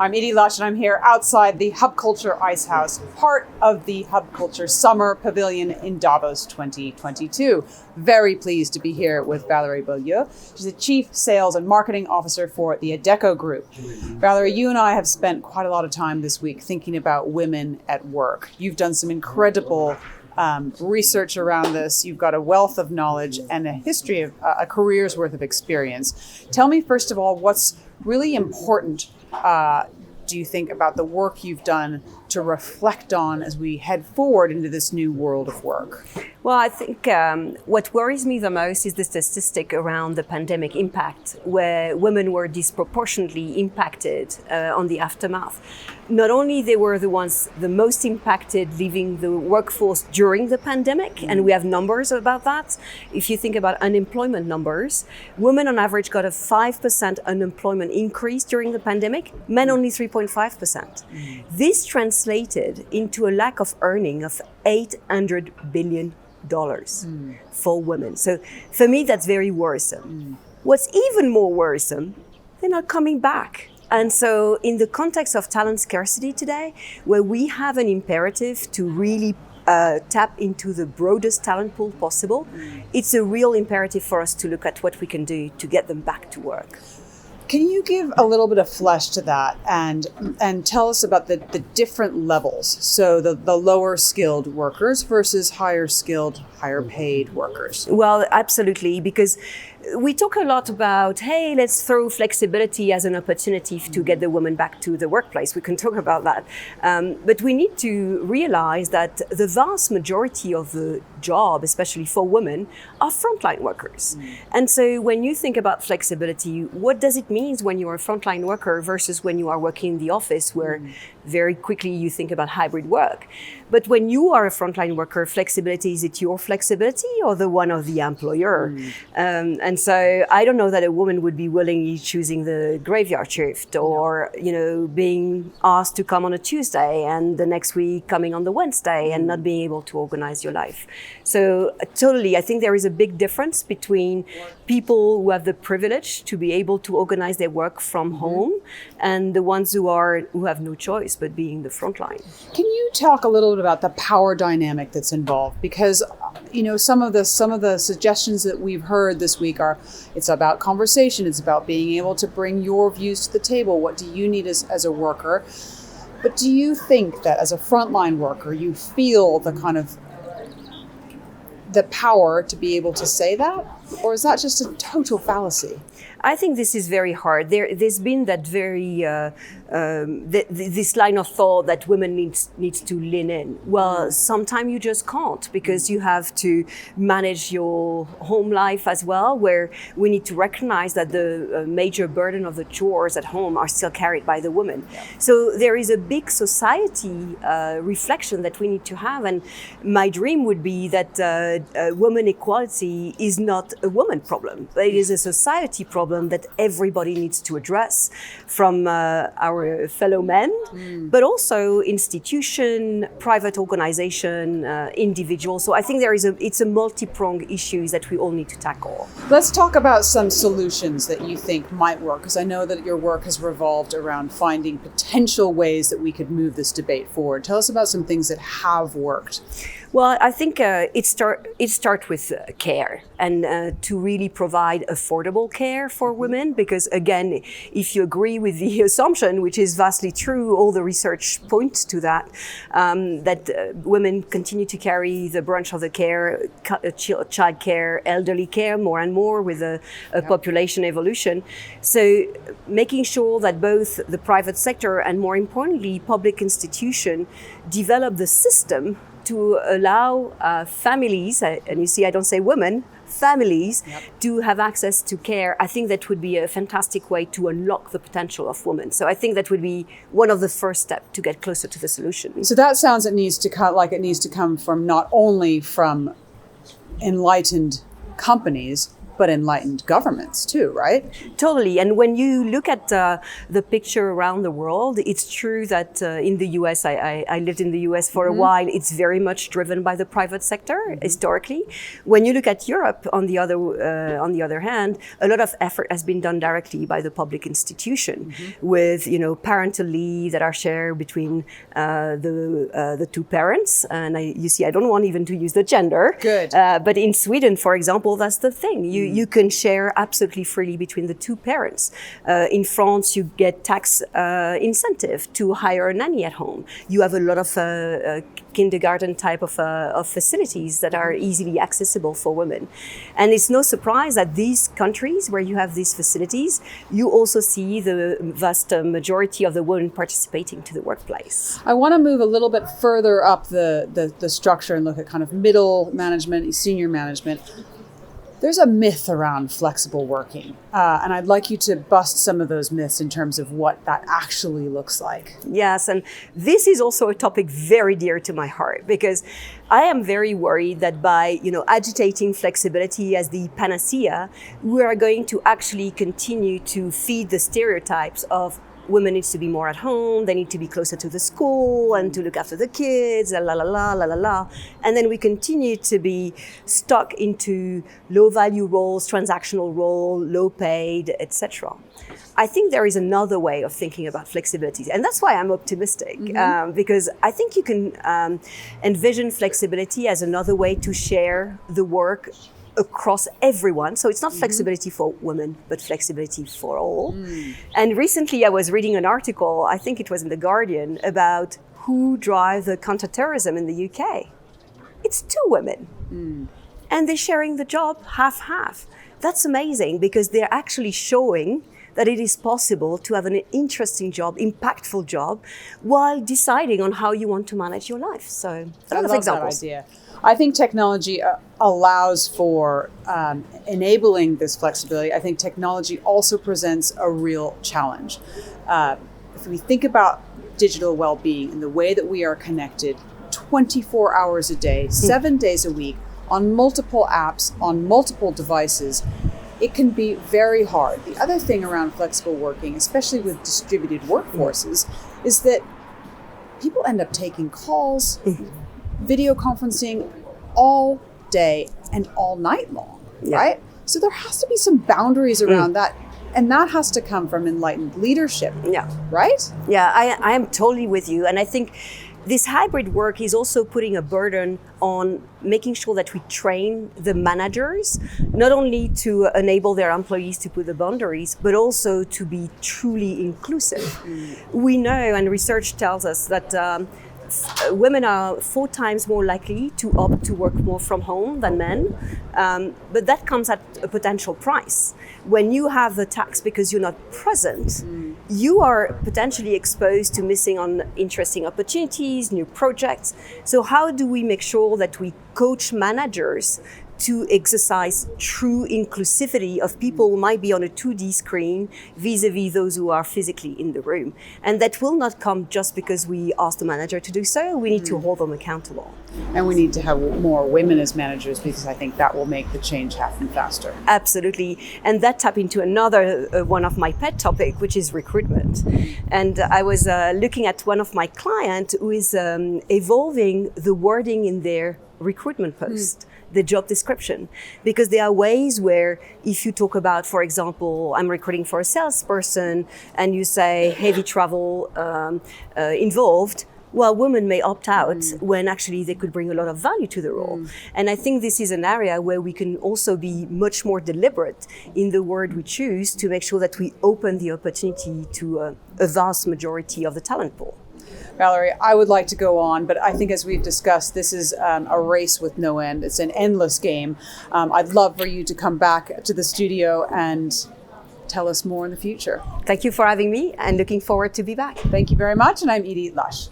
I'm Edie Lush, and I'm here outside the Hub Culture Ice House, part of the Hub Culture Summer Pavilion in Davos 2022. Very pleased to be here with Valérie Beaulieu. She's the Chief Sales and Marketing Officer for the Adecco Group. Valérie, you and I have spent quite a lot of time this week thinking about women at work. You've done some incredible research around this. You've got a wealth of knowledge and a history of a career's worth of experience. Tell me, first of all, what's really important, do you think, about the work you've done to reflect on as we head forward into this new world of work? Well, I think what worries me the most is the statistic around the pandemic impact, where women were disproportionately impacted on the aftermath. Not only they were the ones the most impacted leaving the workforce during the pandemic, and we have numbers about that. If you think about unemployment numbers, women on average got a 5% unemployment increase during the pandemic, men only 3.5%. This translated into a lack of earning of $800 billion for women. So for me, that's very worrisome. What's even more worrisome, they're not coming back. And so in the context of talent scarcity today, where we have an imperative to really tap into the broadest talent pool possible, it's a real imperative for us to look at what we can do to get them back to work. Can you give a little bit of flesh to that and tell us about the different levels? So the lower skilled workers versus higher skilled, higher paid workers. Well, absolutely, because we talk a lot about, hey, let's throw flexibility as an opportunity to get the woman back to the workplace. We can talk about that. But we need to realize that the vast majority of the job, especially for women, are frontline workers. And so when you think about flexibility, what does it mean when you're a frontline worker versus when you are working in the office, where very quickly you think about hybrid work? But when you are a frontline worker, flexibility, is it your flexibility or the one of the employer? And so I don't know that a woman would be willingly choosing the graveyard shift or, being asked to come on a Tuesday and the next week coming on the Wednesday and not being able to organize your life. So totally, I think there is a big difference between people who have the privilege to be able to organize their work from home and the ones who have no choice but being the front line. Can you talk a little bit about the power dynamic that's involved? Because some of the suggestions that we've heard this week are, it's about conversation, it's about being able to bring your views to the table. What do you need as a worker? But do you think that as a frontline worker, you feel the power to be able to say that? Or is that just a total fallacy? I think this is very hard. There's been that very this line of thought that women needs to lean in. Well, sometimes you just can't, because you have to manage your home life as well, where we need to recognize that the major burden of the chores at home are still carried by the woman. Yeah. So there is a big society reflection that we need to have, and my dream would be that women equality is not a woman problem, but it is a society problem that everybody needs to address, from our fellow men, but also institution, private organization, individuals. So I think it's a multi-pronged issue that we all need to tackle. Let's talk about some solutions that you think might work, because I know that your work has revolved around finding potential ways that we could move this debate forward. Tell us about some things that have worked. Well, I think it starts with care, and to really provide affordable care for women, because again, if you agree with the assumption, which is vastly true, all the research points to that, that women continue to carry the brunt of the care, child care, elderly care, more and more with a population evolution. So making sure that both the private sector and, more importantly, public institutions develop the system to allow families, and you see I don't say women, families, to have access to care. I think that would be a fantastic way to unlock the potential of women. So I think that would be one of the first steps to get closer to the solution. So that sounds it needs to come from not only from enlightened companies, but enlightened governments too, right? Totally. And when you look at the picture around the world, it's true that in the US, I lived in the US for a while, it's very much driven by the private sector historically. When you look at Europe, on the other hand, a lot of effort has been done directly by the public institution with, parental leave that are shared between the two parents. And you see, I don't want even to use the gender. Good. But in Sweden, for example, that's the thing. You can share absolutely freely between the two parents. In France, you get tax incentive to hire a nanny at home. You have a lot of kindergarten type of facilities that are easily accessible for women. And it's no surprise that these countries where you have these facilities, you also see the vast majority of the women participating to the workplace. I want to move a little bit further up the structure and look at kind of middle management, senior management. There's a myth around flexible working, and I'd like you to bust some of those myths in terms of what that actually looks like. Yes, and this is also a topic very dear to my heart, because I am very worried that by agitating flexibility as the panacea, we are going to actually continue to feed the stereotypes of women need to be more at home, they need to be closer to the school and to look after the kids, la la la la la la. And then we continue to be stuck into low value roles, transactional role, low paid, etc. I think there is another way of thinking about flexibility. And that's why I'm optimistic, because I think you can envision flexibility as another way to share the work across everyone. So it's not flexibility for women, but flexibility for all. And recently I was reading an article, I think it was in The Guardian, about who drive the counterterrorism in the UK. It's 2 women. And they're sharing the job half-half. That's amazing, because they're actually showing that it is possible to have an interesting job, impactful job, while deciding on how you want to manage your life. So a lot of examples. That idea. I think technology allows for enabling this flexibility. I think technology also presents a real challenge. If we think about digital well-being and the way that we are connected 24 hours a day, 7 days a week, on multiple apps, on multiple devices, it can be very hard. The other thing around flexible working, especially with distributed workforces, is that people end up taking calls, video conferencing all day and all night long, right? So there has to be some boundaries around that. And that has to come from enlightened leadership, right? Yeah, I am totally with you. And I think this hybrid work is also putting a burden on making sure that we train the managers, not only to enable their employees to put the boundaries, but also to be truly inclusive. We know, and research tells us that women are 4 times more likely to opt to work more from home than men, but that comes at a potential price. When you have the tax because you're not present, you are potentially exposed to missing on interesting opportunities, new projects. So how do we make sure that we coach managers to exercise true inclusivity of people who might be on a 2D screen vis-a-vis those who are physically in the room? And that will not come just because we ask the manager to do so. We need to hold them accountable. And we need to have more women as managers, because I think that will make the change happen faster. Absolutely. And that tap into another one of my pet topic, which is recruitment. And I was looking at one of my clients who is evolving the wording in their recruitment post. The job description, because there are ways where if you talk about, for example, I'm recruiting for a salesperson and you say heavy travel involved, well, women may opt out when actually they could bring a lot of value to the role. And I think this is an area where we can also be much more deliberate in the word we choose to make sure that we open the opportunity to a vast majority of the talent pool. Valérie, I would like to go on, but I think as we've discussed, this is a race with no end. It's an endless game. I'd love for you to come back to the studio and tell us more in the future. Thank you for having me and looking forward to be back. Thank you very much. And I'm Edie Lush.